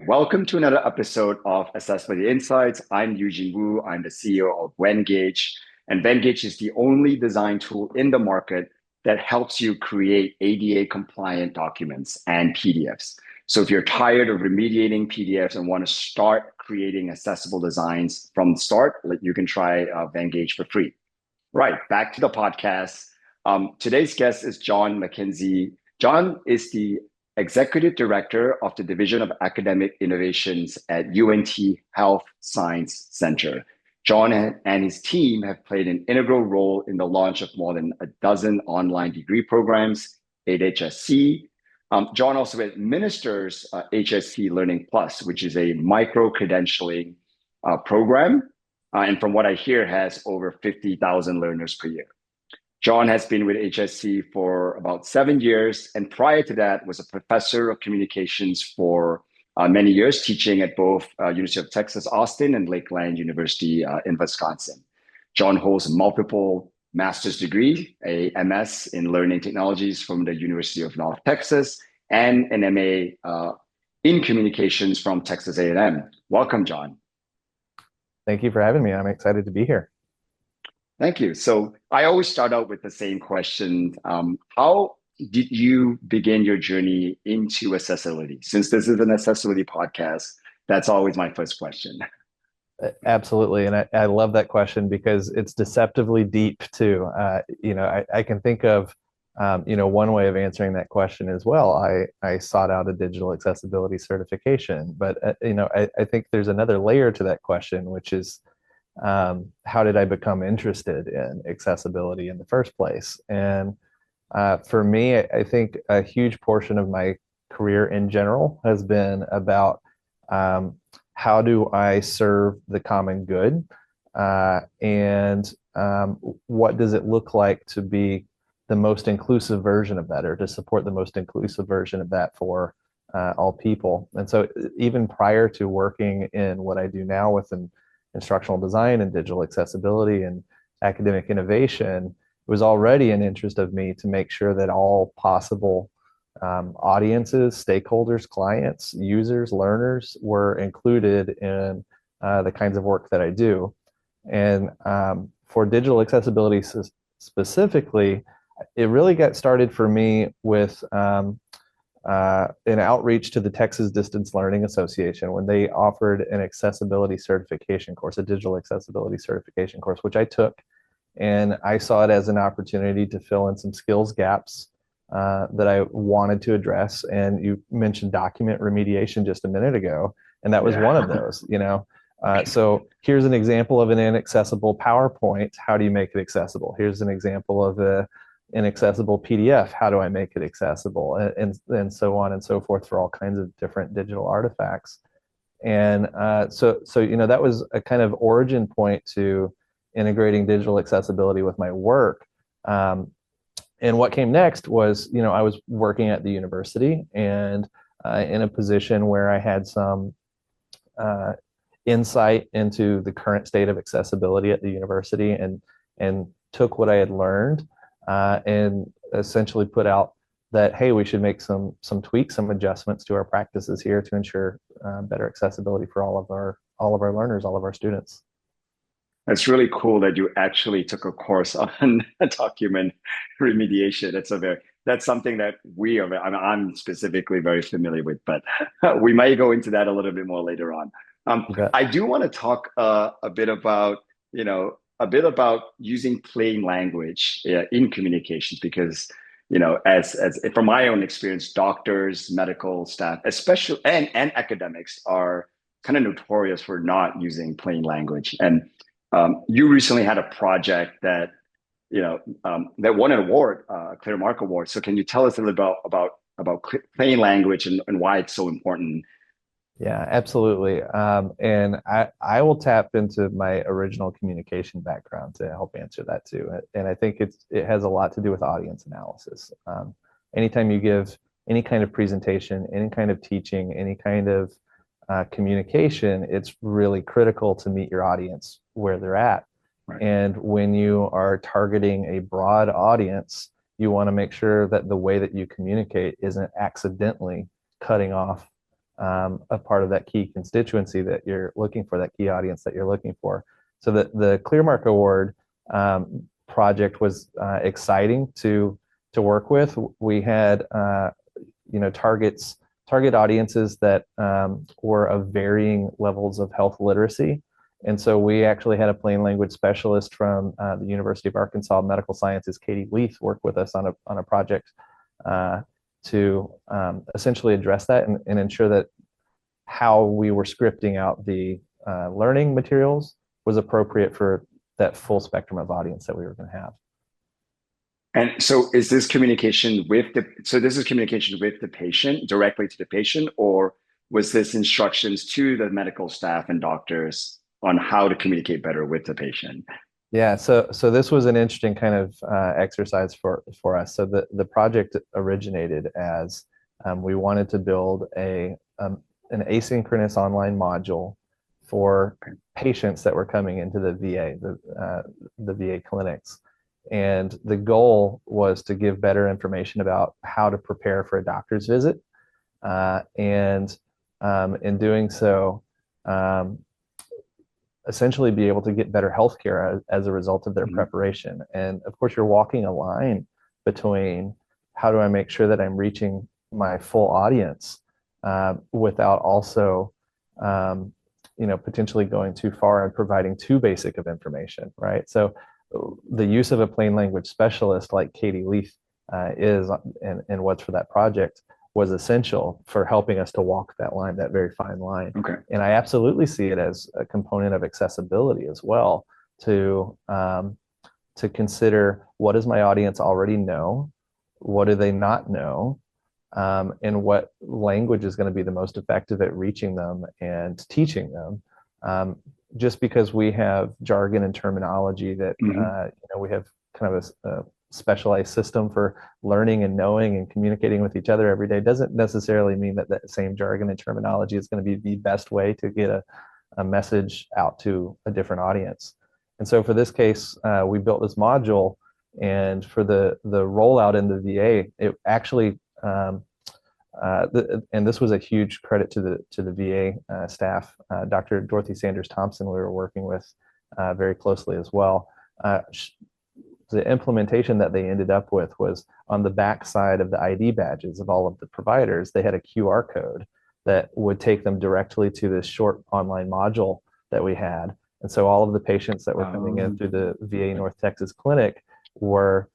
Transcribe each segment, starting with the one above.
Welcome to another episode of A11Y Insights. I'm Eugene Wu. I'm the CEO of Venngage. And Venngage is the only design tool in the market that helps you create ADA compliant documents and PDFs. So if you're tired of remediating PDFs and want to start creating accessible designs from the start, you can try Venngage for free. Right, back to the podcast. Today's guest is John McKenzie. John is the Executive Director of the Division of Academic Innovations at UNT Health Science Center. John and his team have played an integral role in the launch of more than a dozen online degree programs at HSC. John also administers HSC Learning Plus, which is a micro-credentialing program. And from what I hear, has over 50,000 learners per year. John has been with HSC for about 7 years, and prior to that was a professor of communications for many years, teaching at both University of Texas, Austin and Lakeland University in Wisconsin. John holds multiple master's degrees, a MS in Learning Technologies from the University of North Texas, and an MA in Communications from Texas A&M. Welcome, John. Thank you for having me. I'm excited to be here. Thank you. So I always start out with the same question. How did you begin your journey into accessibility? Since this is an accessibility podcast, that's always my first question. Absolutely. And I love that question because it's deceptively deep too. I can think of, one way of answering that question is, well, I sought out a digital accessibility certification, but, I think there's another layer to that question, which is, how did I become interested in accessibility in the first place? And for me, I think a huge portion of my career in general has been about how do I serve the common good, and what does it look like to be the most inclusive version of that, or to support the most inclusive version of that for all people. And so even prior to working in what I do now with instructional design and digital accessibility and academic innovation, it was already an interest of me to make sure that all possible audiences, stakeholders, clients, users, learners were included in the kinds of work that I do. And for digital accessibility specifically, it really got started for me with an outreach to the Texas Distance Learning Association when they offered an accessibility certification course, a digital accessibility certification course, which I took. And I saw it as an opportunity to fill in some skills gaps that I wanted to address. And you mentioned document remediation just a minute ago, and that was one of those, So here's an example of an inaccessible PowerPoint. How do you make it accessible? Here's an example of an accessible PDF. How do I make it accessible? And so on and so forth for all kinds of different digital artifacts. And so that was a kind of origin point to integrating digital accessibility with my work. And what came next was, I was working at the university and in a position where I had some insight into the current state of accessibility at the university, and took what I had learned and essentially put out that, hey, we should make some tweaks, some adjustments to our practices here to ensure better accessibility for all of our learners, all of our students. It's really cool that you actually took a course on document remediation. That's something that I'm specifically very familiar with, but we might go into that a little bit more later on. I do want to talk a bit about using plain language in communications, because as from my own experience, doctors, medical staff, especially and academics are kind of notorious for not using plain language. And you recently had a project that that won an award, ClearMark award. So can you tell us a little about plain language and why it's so important? Yeah, absolutely. And I will tap into my original communication background to help answer that too. And I think it has a lot to do with audience analysis. Anytime you give any kind of presentation, any kind of teaching, any kind of communication, it's really critical to meet your audience where they're at. Right. And when you are targeting a broad audience, you want to make sure that the way that you communicate isn't accidentally cutting off a part of that key constituency that you're looking for, that key audience that you're looking for. So the ClearMark Award project was exciting to work with. We had target audiences that were of varying levels of health literacy. And so we actually had a plain language specialist from the University of Arkansas Medical Sciences, Katie Leith, work with us on a project to essentially address that and ensure that how we were scripting out the learning materials was appropriate for that full spectrum of audience that we were going to have. And so is this communication with the patient, directly to the patient, or was this instructions to the medical staff and doctors on how to communicate better with the patient? Yeah, so this was an interesting kind of exercise for us. So the project originated as we wanted to build an asynchronous online module for patients that were coming into the VA, the VA clinics. And the goal was to give better information about how to prepare for a doctor's visit. And in doing so, essentially be able to get better healthcare as a result of their preparation. And of course, you're walking a line between how do I make sure that I'm reaching my full audience without also potentially going too far and providing too basic of information, right? So the use of a plain language specialist like Katie Leith is and what's for that project was essential for helping us to walk that line, that very fine line. Okay. And I absolutely see it as a component of accessibility as well to consider what does my audience already know, what do they not know, and what language is going to be the most effective at reaching them and teaching them. Just because we have jargon and terminology that we have kind of a specialized system for learning and knowing and communicating with each other every day doesn't necessarily mean that that same jargon and terminology is going to be the best way to get a message out to a different audience. And so for this case, we built this module, and for the rollout in the VA, it actually and this was a huge credit to the VA staff. Dr. Dorothy Sanders Thompson, we were working with very closely as well. The implementation that they ended up with was on the back side of the ID badges of all of the providers, they had a QR code that would take them directly to this short online module that we had. And so all of the patients that were coming in through the VA North Texas clinic were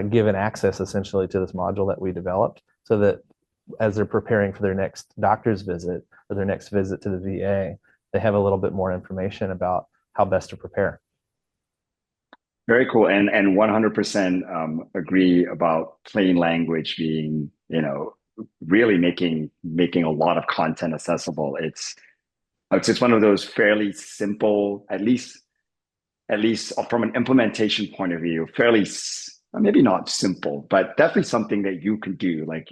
given access essentially to this module that we developed, so that as they're preparing for their next doctor's visit or their next visit to the VA, they have a little bit more information about how best to prepare. Very cool. And 100% agree about plain language being, really making a lot of content accessible. It's one of those fairly simple, at least from an implementation point of view, fairly, maybe not simple, but definitely something that you can do. Like,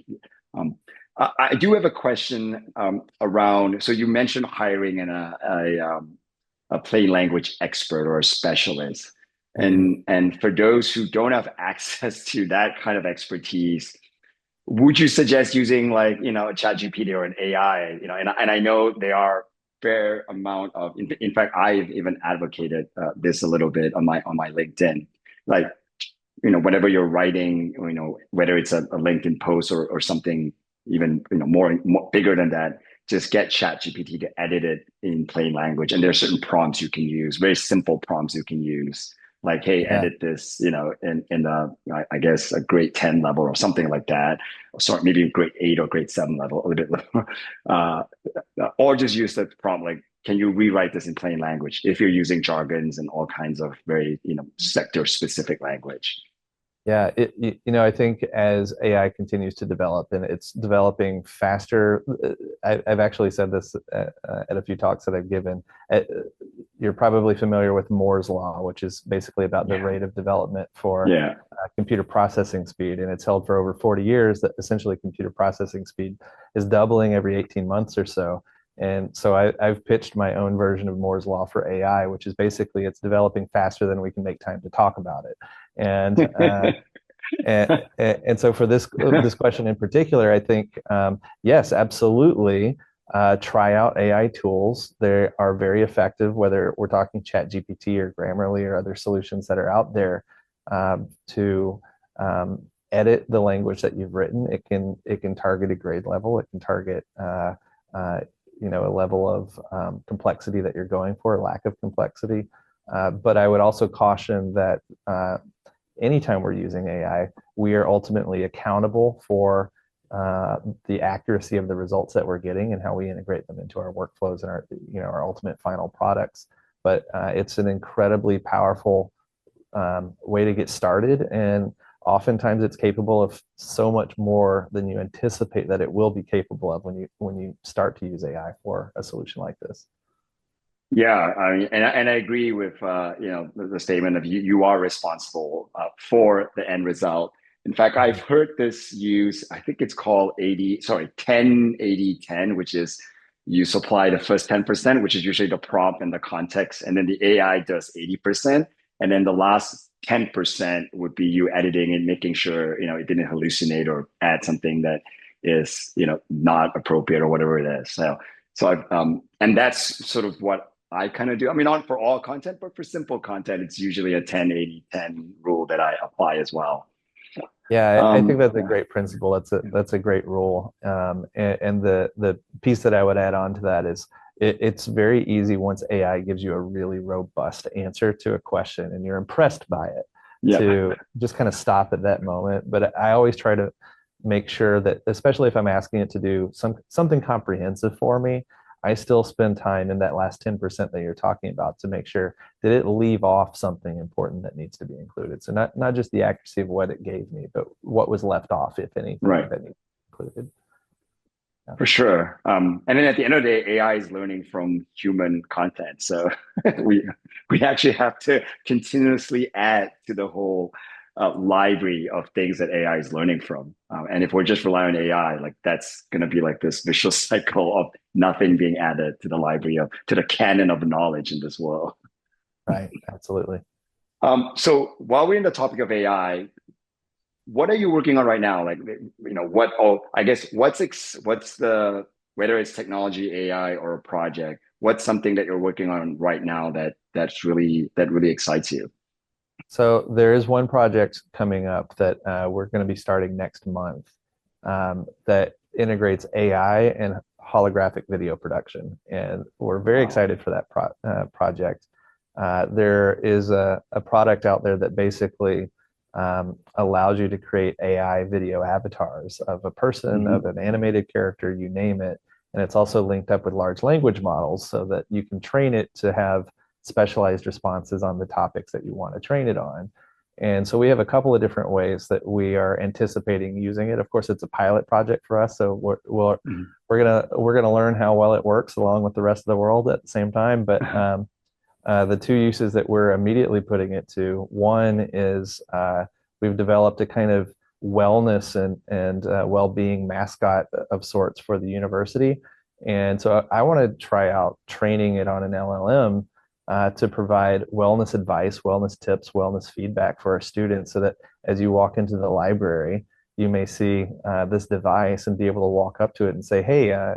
I do have a question around, so you mentioned hiring a plain language expert or a specialist. And for those who don't have access to that kind of expertise, would you suggest using like, ChatGPT or an AI, and I know there are fair amount of, in fact, I've even advocated this a little bit on my LinkedIn, like, whenever you're writing, whether it's a LinkedIn post or something even, more bigger than that, just get ChatGPT to edit it in plain language. And there are certain prompts you can use, very simple prompts you can use. Like, hey, edit this, in I guess a grade 10 level or something like that. Sorry, maybe a grade 8 or grade 7 level, a little bit lower. Or just use the prompt like, can you rewrite this in plain language if you're using jargons and all kinds of very, sector specific language? Yeah, I think as AI continues to develop and it's developing faster, I've actually said this at a few talks that I've given. You're probably familiar with Moore's Law, which is basically about the rate of development for computer processing speed. And it's held for over 40 years that essentially computer processing speed is doubling every 18 months or so. And so I've pitched my own version of Moore's Law for AI, which is basically it's developing faster than we can make time to talk about it. And and so for this question in particular, I think yes, absolutely. Try out AI tools. They are very effective, whether we're talking ChatGPT or Grammarly or other solutions that are out there to edit the language that you've written. It can target a grade level. It can target a level of complexity that you're going for, lack of complexity. But I would also caution that anytime we're using AI, we are ultimately accountable for the accuracy of the results that we're getting and how we integrate them into our workflows and our ultimate final products. But it's an incredibly powerful way to get started, and oftentimes it's capable of so much more than you anticipate that it will be capable of when you start to use AI for a solution like this. Yeah, I mean, and I agree with the statement of you are responsible for the end result. In fact, I've heard this use. I think it's called 10-80-10, which is you supply the first 10%, which is usually the prompt and the context, and then the AI does 80%, and then the last 10% would be you editing and making sure it didn't hallucinate or add something that is not appropriate or whatever it is. So and that's sort of what I kind of do. I mean, not for all content, but for simple content, it's usually a 10-80-10 rule that I apply as well. Yeah, I think that's a great principle. That's a great rule. And the piece that I would add on to that is it's very easy once AI gives you a really robust answer to a question and you're impressed by it to just kind of stop at that moment. But I always try to make sure that, especially if I'm asking it to do something comprehensive for me, I still spend time in that last 10% that you're talking about to make sure that it leave off something important that needs to be included. So not just the accuracy of what it gave me, but what was left off, if anything, right, that needs to be included. Yeah. For sure. And then at the end of the day, AI is learning from human content. So we actually have to continuously add to the whole library of things that AI is learning from. And if we're just relying on AI, like that's going to be like this vicious cycle of nothing being added to the library to the canon of knowledge in this world. Right. Absolutely. So while we're in the topic of AI, what are you working on right now? Like, what? Oh, I guess what's the whether it's technology, AI, or a project? What's something that you're working on right now that really excites you? So there is one project coming up that we're going to be starting next month that integrates AI and holographic video production, and we're very excited for that project. There is a product out there that basically allows you to create AI video avatars of a person, of an animated character, you name it. And it's also linked up with large language models so that you can train it to have specialized responses on the topics that you want to train it on. And so we have a couple of different ways that we are anticipating using it. Of course, it's a pilot project for us, so we're gonna learn how well it works along with the rest of the world at the same time. But the two uses that we're immediately putting it to, one is we've developed a kind of wellness and well-being mascot of sorts for the university. And so I want to try out training it on an LLM to provide wellness advice, wellness tips, wellness feedback for our students so that as you walk into the library, you may see this device and be able to walk up to it and say, hey,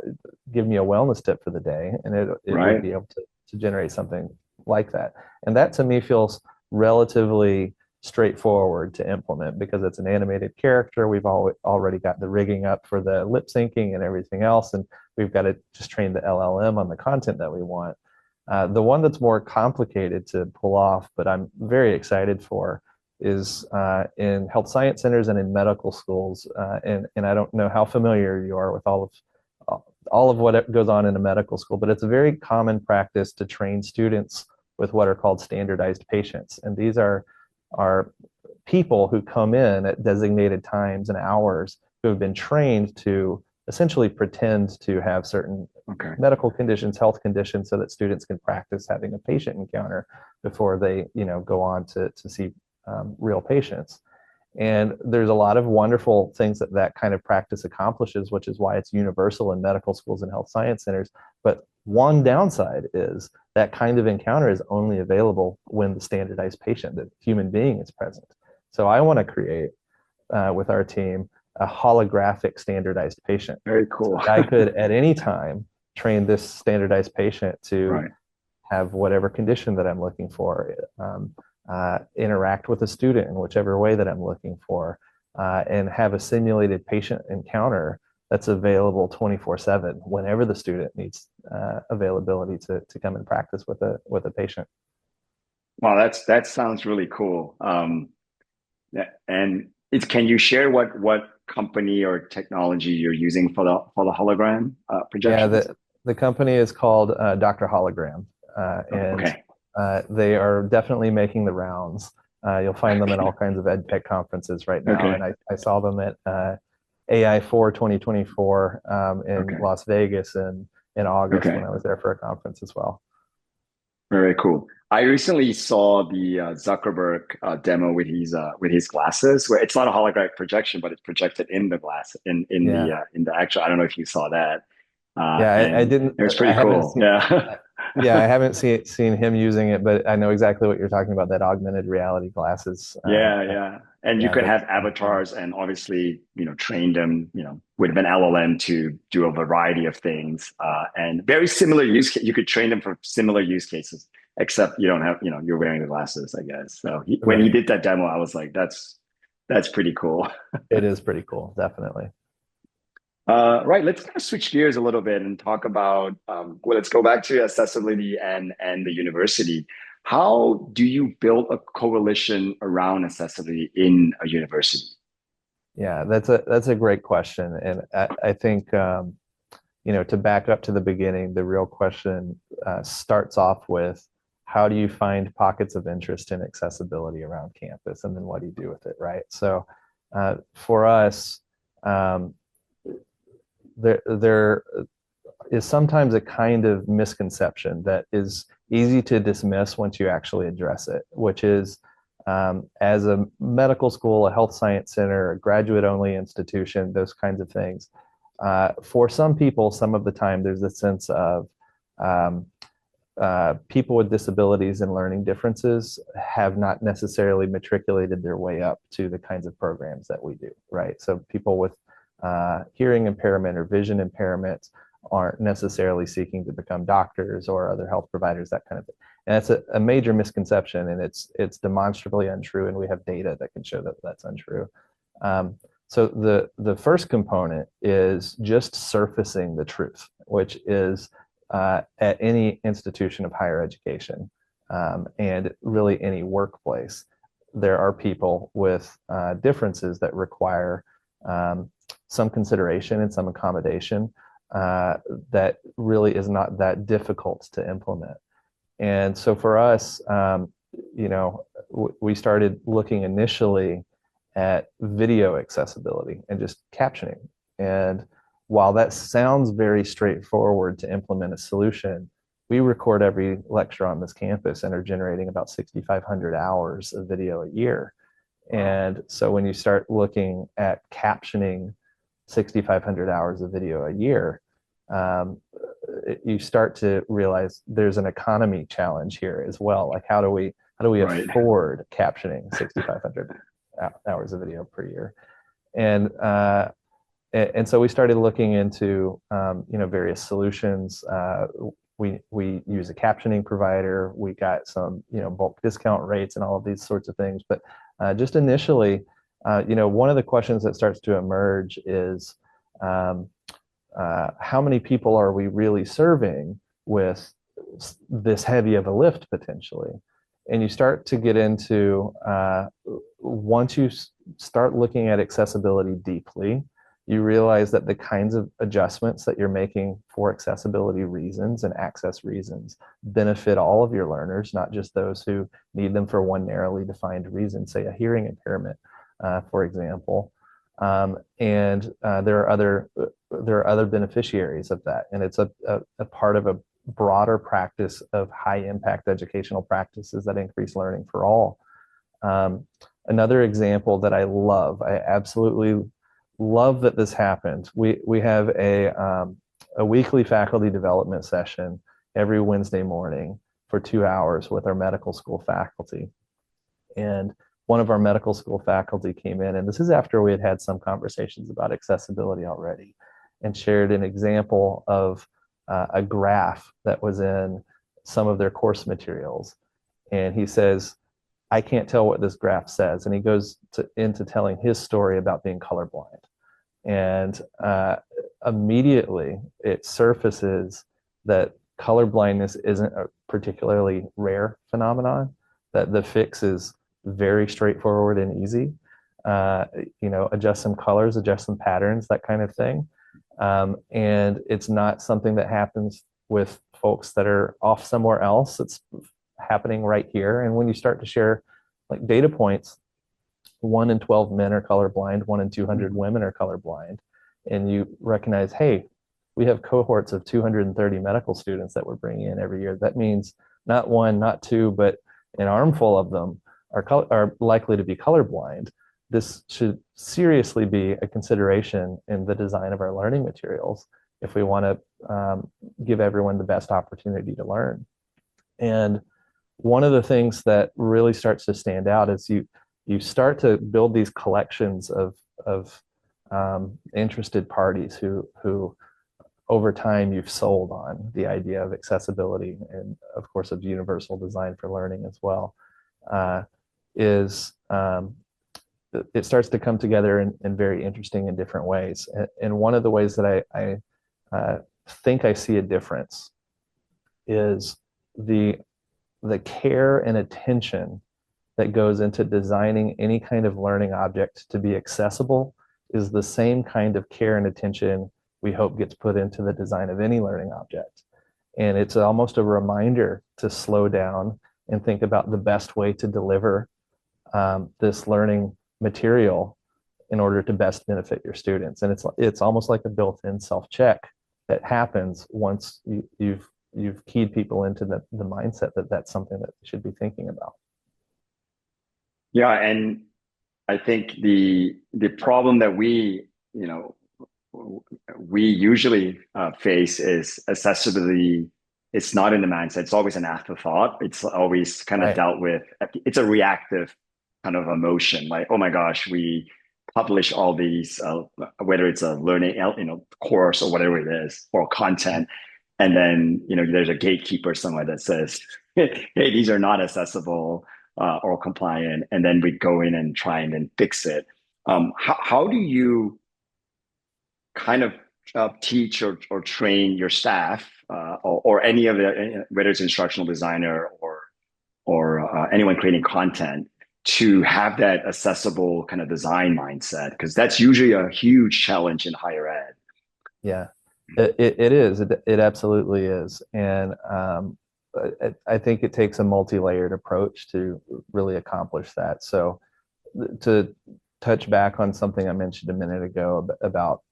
give me a wellness tip for the day. And it would be able to generate something like that. And that to me feels relatively straightforward to implement because it's an animated character. We've already got the rigging up for the lip syncing and everything else. And we've got to just train the LLM on the content that we want. The one that's more complicated to pull off, but I'm very excited for, is in health science centers and in medical schools. And I don't know how familiar you are with all of what goes on in a medical school, but it's a very common practice to train students with what are called standardized patients. And these are people who come in at designated times and hours who have been trained to essentially pretend to have certain medical conditions, health conditions, so that students can practice having a patient encounter before they, go on to see real patients. And there's a lot of wonderful things that that kind of practice accomplishes, which is why it's universal in medical schools and health science centers. But one downside is that kind of encounter is only available when the standardized patient, the human being, is present. So I want to create with our team a holographic standardized patient. Very So cool. I could at any time train this standardized patient to Right. have whatever condition that I'm looking for, interact with a student in whichever way that I'm looking for, and have a simulated patient encounter that's available 24/7 whenever the student needs availability to come and practice with a patient. Wow, that sounds really cool. And it's can you share what company or technology you're using for the hologram Yeah, projections? the company is called Dr. Hologram, and Okay. they are definitely making the rounds. You'll find them at all kinds of ed tech conferences right now, Okay. and I saw them at AI4 2024 in Okay. Las Vegas in August when Okay. I was there for a conference as well. Very cool. I recently saw the Zuckerberg demo with his glasses, where it's not a holographic projection, but it's projected in the glass Yeah, in the actual. I don't know if you saw that, yeah, I and didn't, it was I pretty haven't cool. seen, Yeah. yeah, I haven't seen him using it, but I know exactly what you're talking about. That augmented reality glasses. Yeah, yeah. And you Yeah, could have that's fun. avatars and obviously, train them, with an LLM to do a variety of things. And very similar use case. You could train them for similar use cases, except you don't have, you're wearing the glasses, I guess. So when he Right. did that demo, I was like, that's pretty cool. It is pretty cool, definitely. Right. Let's kind of switch gears a little bit and talk about, well, let's go back to accessibility and the university. How do you build a coalition around accessibility in a university? Yeah, that's a great question, and I think to back up to the beginning, the real question starts off with how do you find pockets of interest in accessibility around campus, and then what do you do with it, right? So for us, um, there is sometimes a kind of misconception that is easy to dismiss once you actually address it, which is as a medical school, a health science center, a graduate only institution, those kinds of things. For some people, some of the time, there's a sense of um, people with disabilities and learning differences have not necessarily matriculated their way up to the kinds of programs that we do, right? So people with hearing impairment or vision impairment aren't necessarily seeking to become doctors or other health providers, that kind of thing. And that's a major misconception, and it's demonstrably untrue, and we have data that can show that that's untrue. Um, so the first component is just surfacing the truth, which is at any institution of higher education and really any workplace, there are people with differences that require some consideration and some accommodation that really is not that difficult to implement. And so for us, we started looking initially at video accessibility and just captioning. And while that sounds very straightforward to implement a solution, we record every lecture on this campus and are generating about 6,500 hours of video a year. And so when you start looking at captioning 6,500 hours of video a year, you start to realize there's an economy challenge here as well. Like how do we Right. afford captioning 6,500 hours of video per year? And so we started looking into various solutions. We use a captioning provider. We got some bulk discount rates and all of these sorts of things. But just initially, one of the questions that starts to emerge is how many people are we really serving with this heavy of a lift potentially? And you start to get into once you start looking at accessibility deeply, you realize that the kinds of adjustments that you're making for accessibility reasons and access reasons benefit all of your learners, not just those who need them for one narrowly defined reason, say a hearing impairment, for example. And there are other beneficiaries of that, and it's a part of a broader practice of high impact educational practices that increase learning for all. Another example that I absolutely love that this happened. We have a weekly faculty development session every Wednesday morning for 2 hours with our medical school faculty. And one of our medical school faculty came in, and this is after we had had some conversations about accessibility already, and shared an example of a graph that was in some of their course materials. And he says, I can't tell what this graph says. And he goes into telling his story about being colorblind. And immediately it surfaces that color blindness isn't a particularly rare phenomenon, that the fix is very straightforward and easy. Adjust some colors, adjust some patterns, that kind of thing. And it's not something that happens with folks that are off somewhere else. It's happening right here. And when you start to share like data points, 1 in 12 men are colorblind, 1 in 200 women are colorblind, and you recognize, hey, we have cohorts of 230 medical students that we're bringing in every year. That means not one, not two, but an armful of them are likely to be colorblind. This should seriously be a consideration in the design of our learning materials if we want to give everyone the best opportunity to learn. And one of the things that really starts to stand out is you start to build these collections of interested parties who over time you've sold on the idea of accessibility and of course of universal design for learning as well. It starts to come together in very interesting and different ways. And one of the ways that I think I see a difference is the care and attention that goes into designing any kind of learning object to be accessible is the same kind of care and attention we hope gets put into the design of any learning object. And it's almost a reminder to slow down and think about the best way to deliver this learning material in order to best benefit your students. And it's almost like a built-in self-check that happens once you've keyed people into the mindset that that's something that they should be thinking about. Yeah, and I think the problem that we usually face is accessibility. It's not in the mindset. It's always an afterthought. It's always kind of dealt with. It's a reactive kind of emotion. Like, oh my gosh, we publish all these, whether it's a learning, course or whatever it is, or content, and then there's a gatekeeper somewhere that says, hey, these are not accessible or compliant, and then we go in and try and then fix it. How do you kind of teach or train your staff or any of the, whether it's instructional designer or anyone creating content, to have that accessible kind of design mindset? Because that's usually a huge challenge in higher ed. Yeah, it is. It absolutely is. And I think it takes a multi-layered approach to really accomplish that. So to touch back on something I mentioned a minute ago about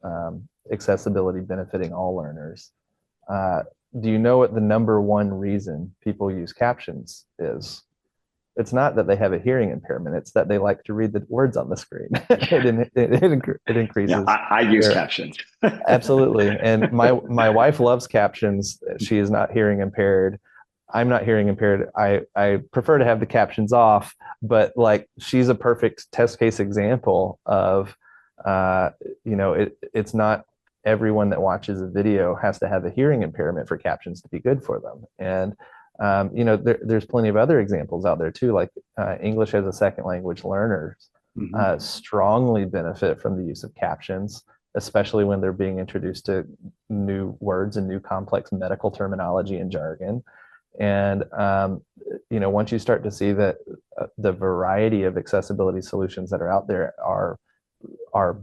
accessibility benefiting all learners, do you know what the number one reason people use captions is? It's not that they have a hearing impairment. It's that they like to read the words on the screen. It increases. Yeah, I use captions. Absolutely. And my wife loves captions. She is not hearing impaired. I'm not hearing impaired. I prefer to have the captions off, but like she's a perfect test case example of, it's not everyone that watches a video has to have a hearing impairment for captions to be good for them. And there's plenty of other examples out there too, like English as a second language learners strongly benefit from the use of captions, especially when they're being introduced to new words and new complex medical terminology and jargon. And once you start to see that the variety of accessibility solutions that are out there are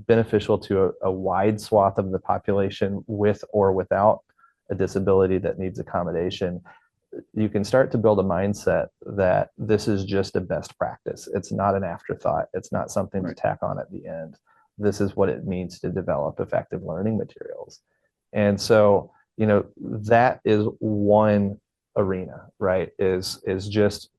beneficial to a wide swath of the population with or without a disability that needs accommodation, you can start to build a mindset that this is just a best practice. It's not an afterthought. It's not something to tack on at the end. This is what it means to develop effective learning materials. And so, that is one arena, right? Is just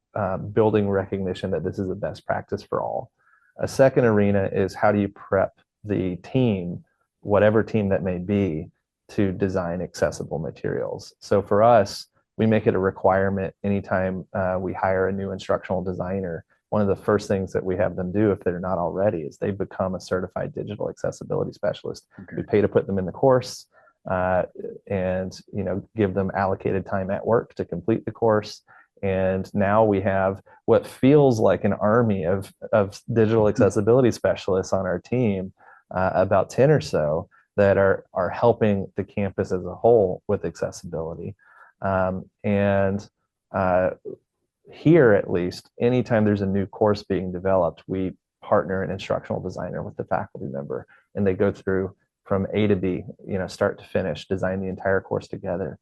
building recognition that this is a best practice for all. A second arena is how do you prep the team, whatever team that may be, to design accessible materials. So for us, we make it a requirement anytime we hire a new instructional designer. One of the first things that we have them do, if they're not already, is they become a certified digital accessibility specialist. Okay. We pay to put them in the course, and give them allocated time at work to complete the course. And now we have what feels like an army of digital accessibility specialists on our team, about 10 or so, that are helping the campus as a whole with accessibility. Here, at least, anytime there's a new course being developed, we partner an instructional designer with the faculty member, and they go through from A to B, start to finish, design the entire course together.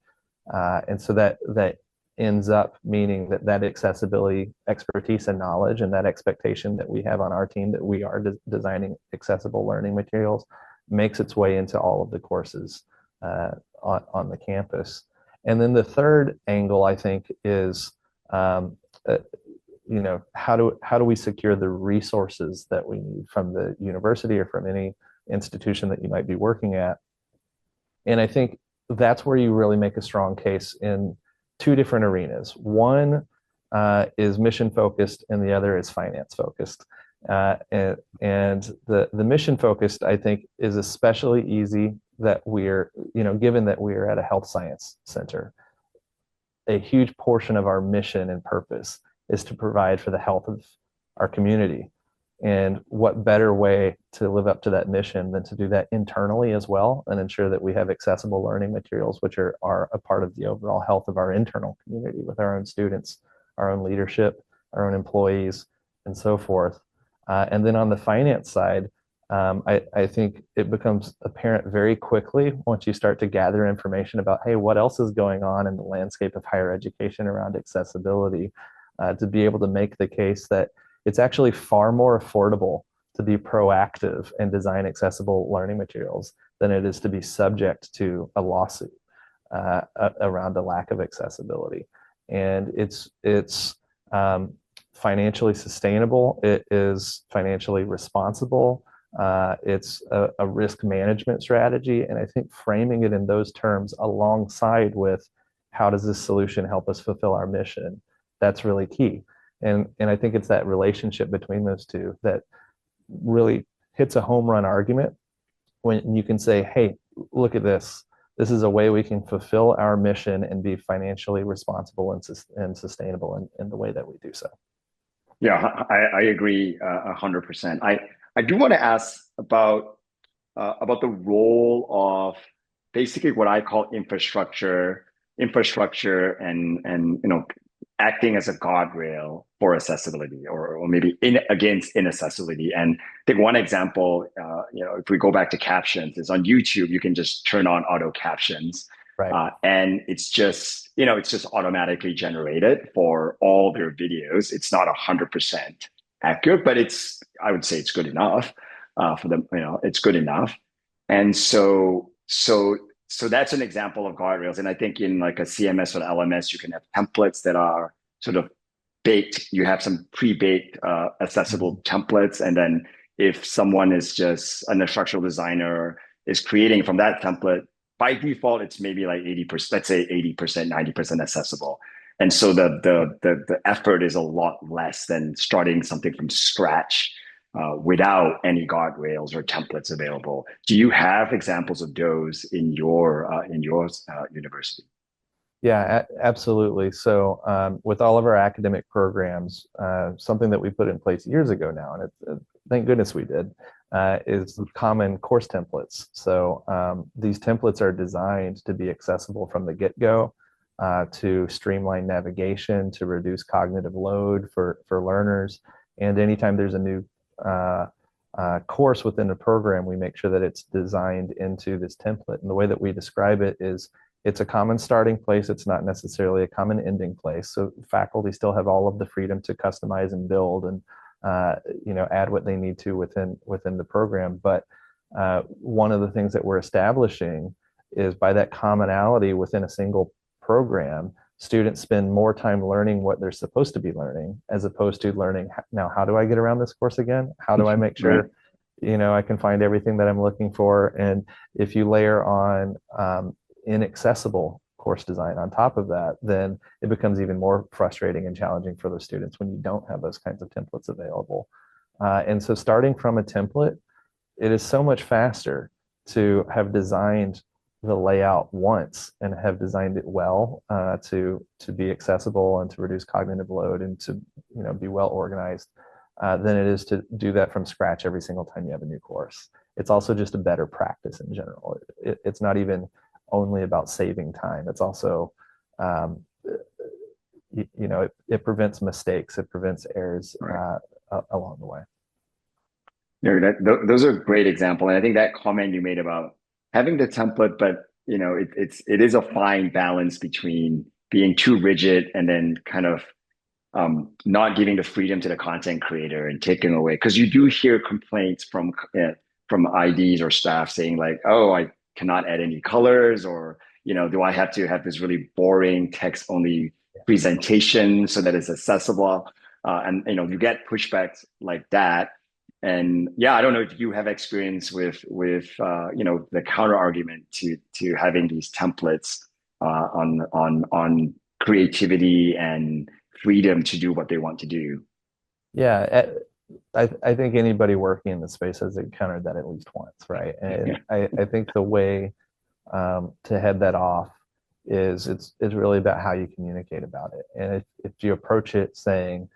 And so that ends up meaning that accessibility expertise and knowledge, and that expectation that we have on our team that we are designing accessible learning materials, makes its way into all of the courses on the campus. And then the third angle, I think, is how do we secure the resources that we need from the university or from any institution that you might be working at. And I think that's where you really make a strong case in two different arenas. One is mission focused, and the other is finance focused. And the mission focused, I think, is especially easy that we're, given that we are at a health science center. A huge portion of our mission and purpose is to provide for the health of our community. And what better way to live up to that mission than to do that internally as well, and ensure that we have accessible learning materials, which are a part of the overall health of our internal community with our own students, our own leadership, our own employees, and so forth. And then on the finance side, I think it becomes apparent very quickly once you start to gather information about, hey, what else is going on in the landscape of higher education around accessibility, to be able to make the case that it's actually far more affordable to be proactive and design accessible learning materials than it is to be subject to a lawsuit around a lack of accessibility. And it's financially sustainable. It is financially responsible. It's a risk management strategy. And I think framing it in those terms alongside with how does this solution help us fulfill our mission, that's really key. And I think it's that relationship between those two that really hits a home run argument when you can say, hey, look at this. This is a way we can fulfill our mission and be financially responsible and sustainable in the way that we do so. Yeah, I agree 100%. I do want to ask about the role of basically what I call infrastructure and acting as a guardrail for accessibility, or maybe against inaccessibility. And I think one example, if we go back to captions, is on YouTube, you can just turn on auto captions. Right. And it's just automatically generated for all their videos. It's not 100% accurate, but I would say it's good enough for them. It's good enough. And so that's an example of guardrails. And I think in like a CMS or LMS, you can have templates that are sort of baked. You have some pre-baked accessible templates. And then if someone is just an instructional designer is creating from that template, by default, it's maybe like 80%, let's say 80%, 90% accessible. And so the effort is a lot less than starting something from scratch without any guardrails or templates available. Do you have examples of those in your university? Yeah, absolutely. So with all of our academic programs, something that we put in place years ago now, and thank goodness we did, is common course templates. So these templates are designed to be accessible from the get-go, to streamline navigation, to reduce cognitive load for learners. And anytime there's a new course within the program, we make sure that it's designed into this template. And the way that we describe it is it's a common starting place. It's not necessarily a common ending place. So faculty still have all of the freedom to customize and build and add what they need to within the program. But one of the things that we're establishing is by that commonality within a single program, students spend more time learning what they're supposed to be learning as opposed to learning, now, how do I get around this course again? How do I make Right. sure, I can find everything that I'm looking for? And if you layer on inaccessible course design on top of that, then it becomes even more frustrating and challenging for those students when you don't have those kinds of templates available. And so starting from a template, it is so much faster to have designed the layout once and have designed it well, to be accessible and to reduce cognitive load and to be well organized, than it is to do that from scratch every single time you have a new course. It's also just a better practice in general. It's not even only about saving time. It's also, it prevents mistakes. It prevents errors Right. along the way. Yeah, those are great example. And I think that comment you made about having the template, but it is a fine balance between being too rigid and then kind of not giving the freedom to the content creator and taking away, because you do hear complaints from IDs or staff saying like, oh, I cannot add any colors, or do I have to have this really boring text only presentation so that it's accessible? And you get pushbacks like that. And yeah, I don't know if you have experience with the counter argument to having these templates on creativity and freedom to do what they want to do. Yeah, I think anybody working in the space has encountered that at least once, right? And I think the way to head that off is it's really about how you communicate about it. And if you approach it saying,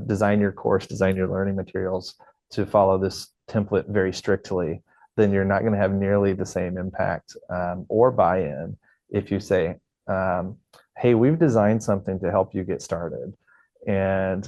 design your course, design your learning materials to follow this template very strictly, then you're not going to have nearly the same impact or buy-in if you say, hey, we've designed something to help you get started. And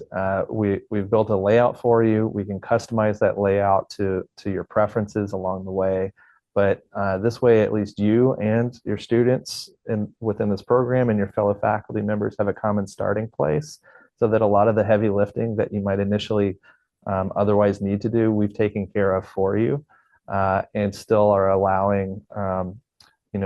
we've built a layout for you. We can customize that layout to your preferences along the way. But this way, at least you and your students within this program and your fellow faculty members have a common starting place, so that a lot of the heavy lifting that you might initially otherwise need to do, we've taken care of for you, and still are allowing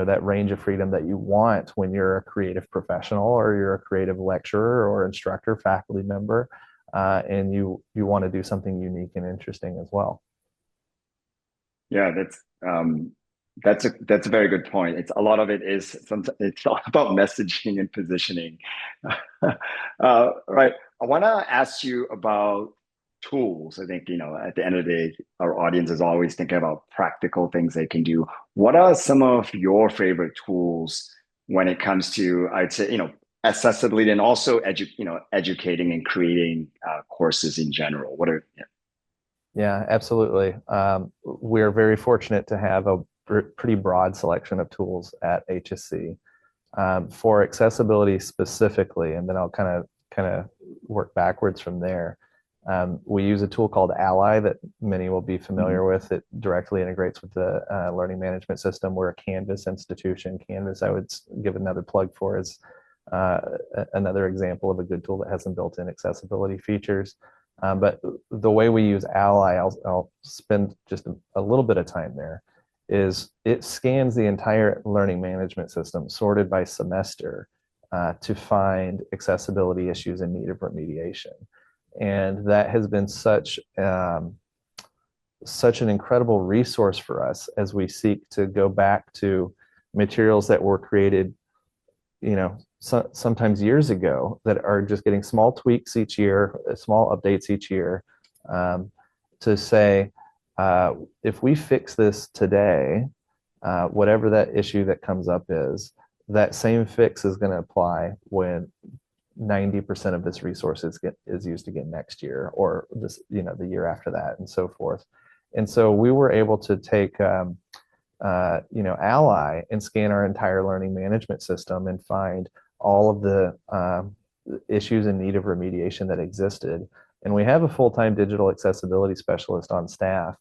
that range of freedom that you want when you're a creative professional or you're a creative lecturer or instructor, faculty member, and you want to do something unique and interesting as well. Yeah, that's a very good point. It's a lot of it is it's all about messaging and positioning. Right. I want to ask you about tools. I think, at the end of the day, our audience is always thinking about practical things they can do. What are some of your favorite tools when it comes to, I'd say, accessibility and also educating and creating courses in general? What are, yeah. Yeah, absolutely. We're very fortunate to have a pretty broad selection of tools at HSC. For accessibility specifically, and then I'll kind of work backwards from there. We use a tool called Ally that many will be familiar with. It directly integrates with the learning management system. We're a Canvas institution. Canvas, I would give another plug for, is another example of a good tool that has some built-in accessibility features. But the way we use Ally, I'll spend just a little bit of time there, is it scans the entire learning management system sorted by semester to find accessibility issues in need of remediation. And that has been such an incredible resource for us as we seek to go back to materials that were created, sometimes years ago, that are just getting small tweaks each year, small updates each year, to say, if we fix this today, whatever that issue that comes up is, that same fix is going to apply when 90% of this resource is used again next year, or this, the year after that, and so forth. And so we were able to take, Ally and scan our entire learning management system and find all of the issues in need of remediation that existed. And we have a full-time digital accessibility specialist on staff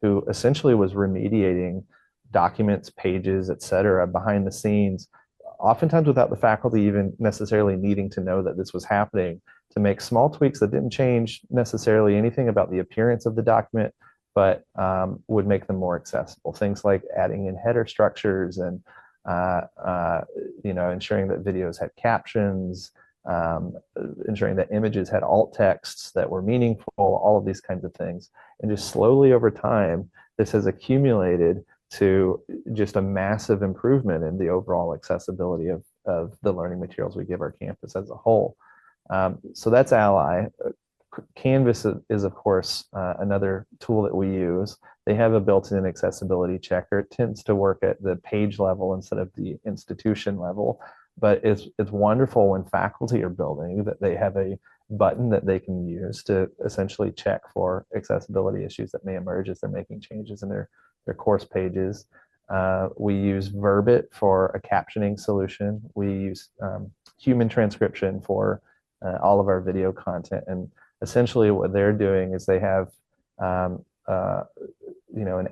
who essentially was remediating documents, pages, et cetera, behind the scenes, oftentimes without the faculty even necessarily needing to know that this was happening, to make small tweaks that didn't change necessarily anything about the appearance of the document, but would make them more accessible. Things like adding in header structures and ensuring that videos had captions, ensuring that images had alt texts that were meaningful, all of these kinds of things. And just slowly over time, this has accumulated to just a massive improvement in the overall accessibility of the learning materials we give our campus as a whole. So that's Ally. Canvas is of course, another tool that we use. They have a built-in accessibility checker. It tends to work at the page level instead of the institution level, but it's wonderful when faculty are building that they have a button that they can use to essentially check for accessibility issues that may emerge as they're making changes in their course pages. We use Verbit for a captioning solution. We use human transcription for all of our video content. And essentially what they're doing is they have an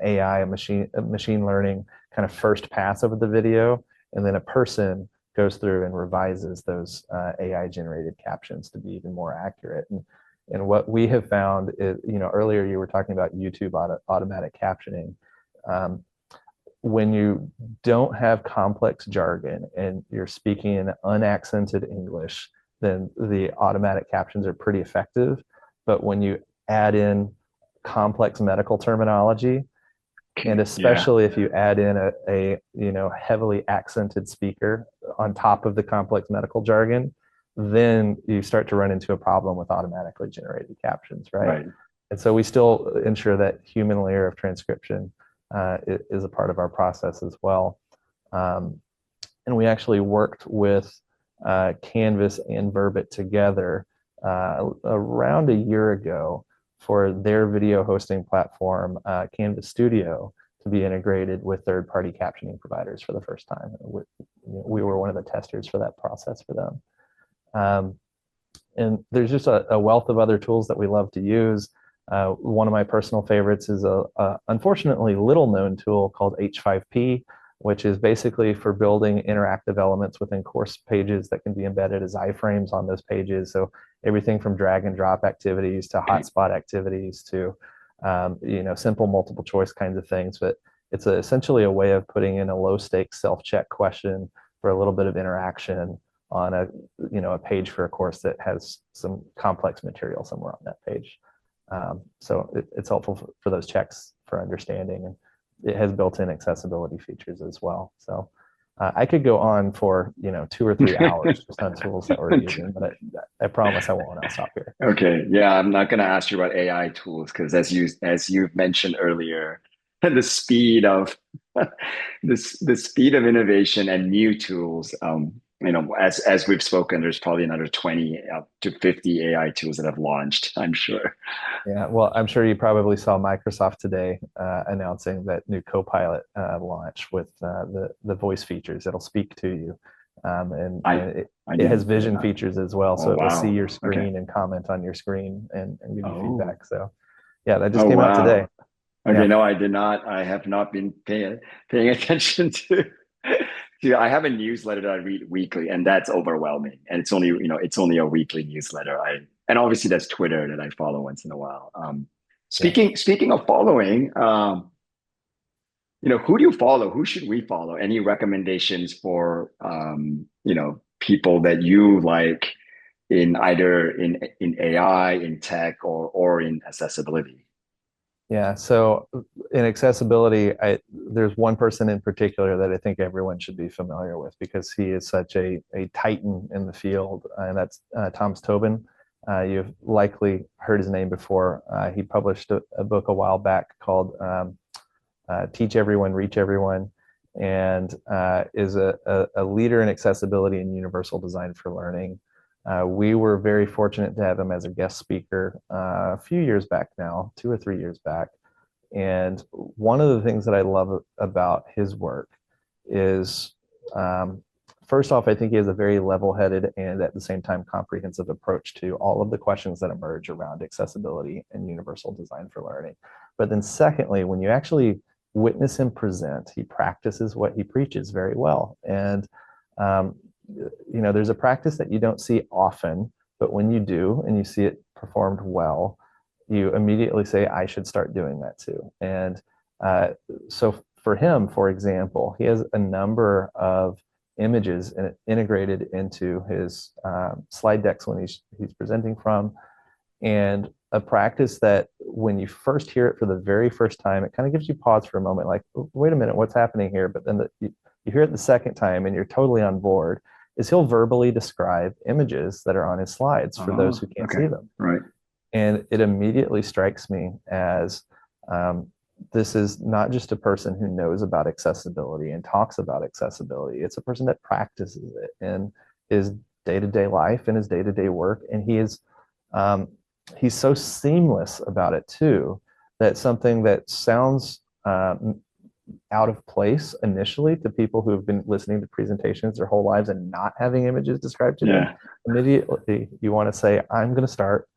AI, a machine learning kind of first pass over the video, and then a person goes through and revises those AI generated captions to be even more accurate. And what we have found is, earlier you were talking about YouTube automatic captioning. When you don't have complex jargon and you're speaking in unaccented English, then the automatic captions are pretty effective. But when you add in complex medical terminology, and especially if you add in a heavily accented speaker on top of the complex medical jargon, then you start to run into a problem with automatically generated captions, right? And so we still ensure that human layer of transcription is a part of our process as well. And we actually worked with Canvas and Verbit together around a year ago for their video hosting platform, Canvas Studio, to be integrated with third-party captioning providers for the first time. We were one of the testers for that process for them. And there's just a wealth of other tools that we love to use. One of my personal favorites is a unfortunately little-known tool called H5P, which is basically for building interactive elements within course pages that can be embedded as iframes on those pages. So everything from drag and drop activities to hotspot activities to simple multiple choice kinds of things. But it's essentially a way of putting in a low stakes self-check question for a little bit of interaction on a page for a course that has some complex material somewhere on that page. So it's helpful for those checks for understanding, and it has built-in accessibility features as well. So I could go on for 2 or 3 hours just on tools that we're using, but I promise I won't. I'll stop here. Okay, yeah, I'm not going to ask you about AI tools because as you've mentioned earlier, the speed of the speed of innovation and new tools. As we've spoken, there's probably another 20 to 50 AI tools that have launched, I'm sure. Yeah, well, I'm sure you probably saw Microsoft today announcing that new Copilot launch with the voice features. It'll speak to you, and it has vision features as well, so it will see your screen and comment on your screen and give you feedback. So, yeah, that just came out today. Okay, no, I did not. I have not been paying attention to. I have a newsletter that I read weekly, and that's overwhelming. And it's only a weekly newsletter. And obviously that's Twitter that I follow once in a while. Speaking of following, who do you follow? Who should we follow? Any recommendations for people that you like in either in AI, in tech, or in accessibility? Yeah, so in accessibility, there's one person in particular that I think everyone should be familiar with because he is such a titan in the field, and that's Thomas Tobin. You've likely heard his name before. He published a book a while back called Teach Everyone, Reach Everyone, and is a leader in accessibility and universal design for learning. We were very fortunate to have him as a guest speaker a few years back now, 2 or 3 years back. And one of the things that I love about his work is, first off, I think he has a very level-headed and at the same time comprehensive approach to all of the questions that emerge around accessibility and universal design for learning. But then secondly, when you actually witness him present, he practices what he preaches very well. And there's a practice that you don't see often, but when you do and you see it performed well, you immediately say, I should start doing that too. And so for him, for example, he has a number of images integrated into his slide decks when he's presenting from, and a practice that when you first hear it for the very first time, it kind of gives you pause for a moment, like, wait a minute, what's happening here? But then you hear it the second time and you're totally on board, is he'll verbally describe images that are on his slides for those who can't see them. Right. And it immediately strikes me as this is not just a person who knows about accessibility and talks about accessibility. It's a person that practices it in his day-to-day life and his day-to-day work. And he's so seamless about it too, that something that sounds out of place initially to people who have been listening to presentations their whole lives and not having images described to them, immediately you want to say, I'm going to start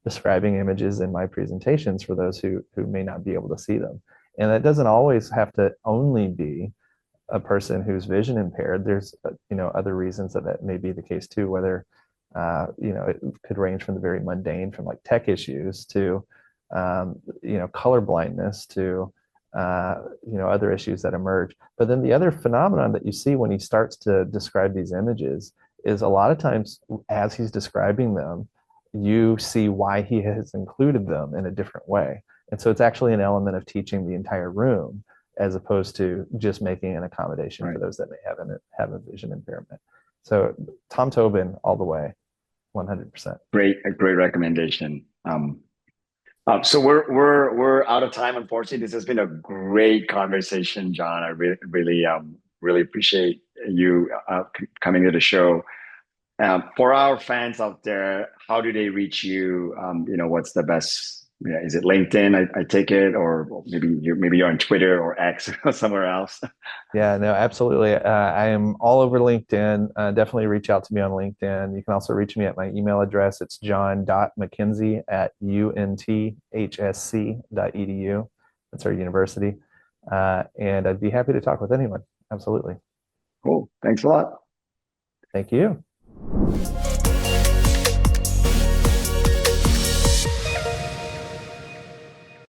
describing images in my presentations for those who may not be able to see them. And that doesn't always have to only be a person who's vision impaired. There's other reasons that may be the case too, whether it could range from the very mundane, from like tech issues to color blindness to other issues that emerge. But then the other phenomenon that you see when he starts to describe these images is a lot of times as he's describing them, you see why he has included them in a different way. And so it's actually an element of teaching the entire room as opposed to just making an accommodation for those that may have a vision impairment. So Tom Tobin all the way, 100%. A great recommendation. So we're out of time, unfortunately. This has been a great conversation, John. I really appreciate you coming to the show. For our fans out there, how do they reach you? What's the best? Is it LinkedIn? I take it, or maybe you're on Twitter or X or somewhere else. Yeah, no, absolutely. I am all over LinkedIn. Definitely reach out to me on LinkedIn. You can also reach me at my email address. It's john.mckenzie@unthsc.edu. That's our university. And I'd be happy to talk with anyone. Absolutely. Cool. Thanks a lot. Thank you.